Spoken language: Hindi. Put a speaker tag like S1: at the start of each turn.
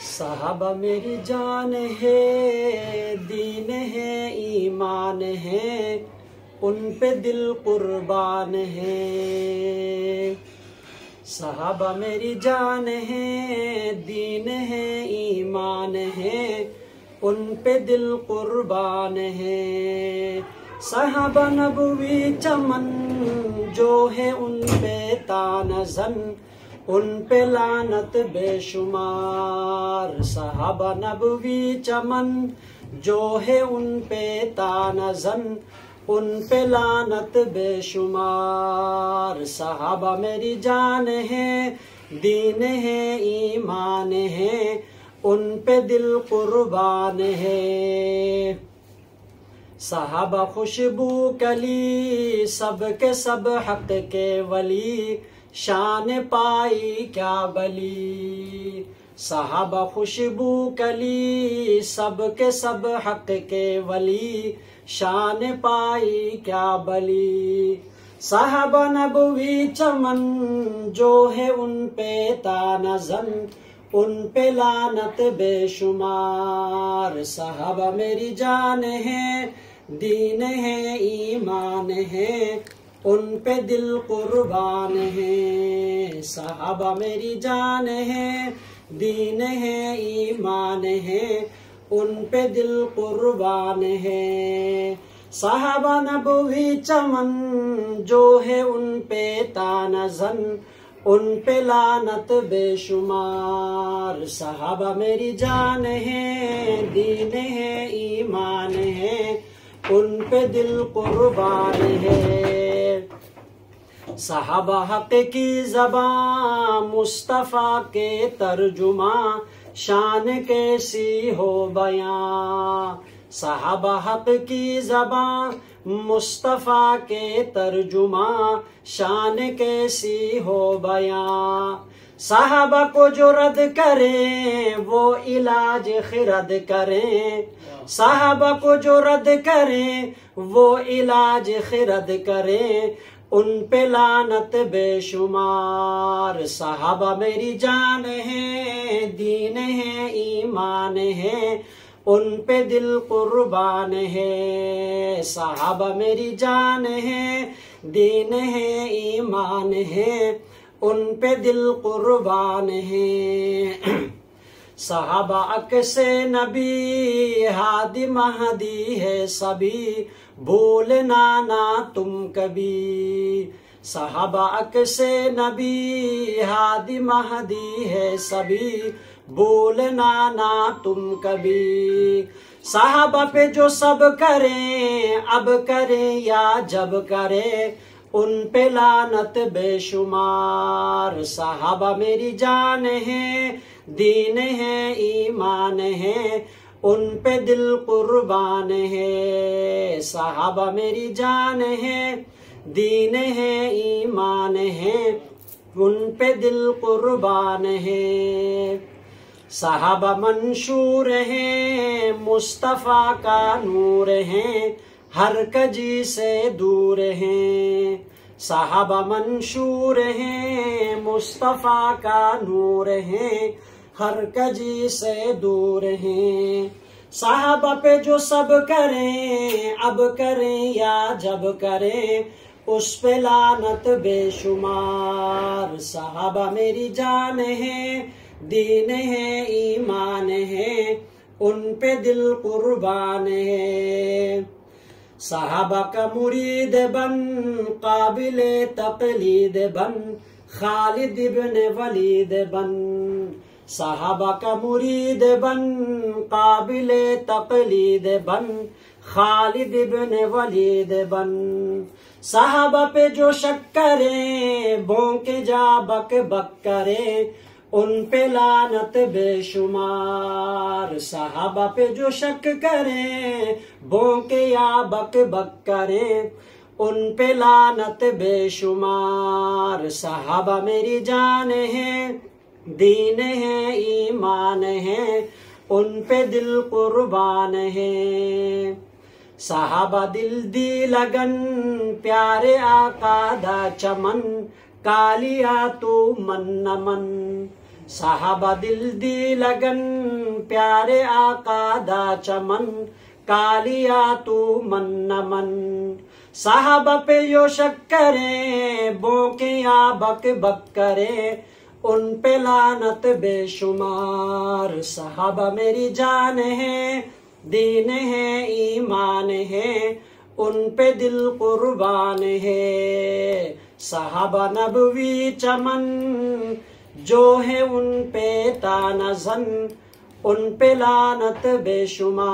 S1: साहबा मेरी जान है, दीन है, ईमान है, उन पे दिल कुर्बान है। साहबा मेरी जान है, दीन है, ईमान है, उन पे दिल कुर्बान है। साहबा नबवी चमन जो है उन पे तानज़न, उन पे लानत बेशुमार। साहबा नबवी चमन जो है उन पे तानज़न, उन पे लानत बेशुमार। साहबा मेरी जान है, दीन है, ईमान है, उन पे दिल कुर्बान है। साहबा खुशबू कली सब के सब हक के वली, शान पाई क्या बली। साहबा खुशबू कली सब के सब हक के वली, शान पाई क्या बली। साहबा नबवी चमन जो है उन पे तानज़न, उन पे लानत बेशुमार। साहबा मेरी जान है, दीन है, ईमान है, उन पे दिल कुर्बान है। साहबा मेरी जान है, दीन है, ईमान है, उन पे दिल कुर्बान है। साहबा नबवी चमन जो है उन पे तानज़न, उन पे लानत बेशुमार। साहबा मेरी जान है, दीन है, ईमान है, उन पे दिल कुर्बान है। साहबा हक की ज़बां मुस्तफ़ा के तर्जुमा, शान कैसी हो बयां। साहबा हक की ज़बां मुस्तफ़ा के तर्जुमा, शान कैसी हो बयां। साहबा को जो रद्द करें वो इलाज खिरद करें। साहबा को जो रद्द करें वो इलाज खिरद करें, उन पे लानत बेशुमार। साहबा मेरी जान है, दीन है, ईमान है, उन पे दिल कुर्बान है। साहबा मेरी जान है, दीन है, ईमान है, उन पे दिल कुर्बान है। साहबा अक्से नबी हादी महदी है सभी, भूलना ना तुम कभी। साहबा अक्से नबी हादी महदी है सभी, भूलना ना तुम कभी। साहबा पे जो सब करें अब करें या जब करें, उन पे लानत बेशुमार। साहबा मेरी जान है, दीन है, ईमान है, उन पे दिल कुर्बान है। साहबा मेरी जान है, दीन है, ईमान है, उन पे दिल कुर्बान है। साहबा मंशूर है, मुस्तफ़ा का नूर है, हर कजी से दूर हैं। साहबा मंशूर हैं, मुस्तफ़ा का नूर है, हर कजी से दूर हैं। साहबा पे जो सब करें अब करें या जब करें, उस पे लानत बेशुमार। साहबा मेरी जान है, दीन है, ईमान है, उन पे दिल कुर्बान है। साहबा का मुरीद बन, काबिले तकलीद बन, खालिद इब्न वलीद बन। साहबा का मुरीद बन, काबिले तकलीद बन, खालिद इब्न वलीद बन। साहबा पे जो शक करे, भौंके जा बक बक करे, उन पे लानत बेशुमार। साहबा पे जो शक करे, भौंके या बक बक करे, उन पे लानत बेशुमार। साहबा मेरी जान है, दीन है, ईमान है, उन पे दिल कुर्बान है। साहबा दिल दी लगन, प्यारे आका दा चमन, कालिया तू मन न मन। साहबा दिल दी लगन प्यारे आका दा चमन कालिया तू मन न मन। साहबा पे यो शक करे बोके या बक बक करे उन पे लानत बेशुमार। साहबा मेरी जान है दीन है ईमान है उन पे दिल कुर्बान है। साहबा नबवी चमन जो है उन पे तानज़न उन पे लानत बेशुमार।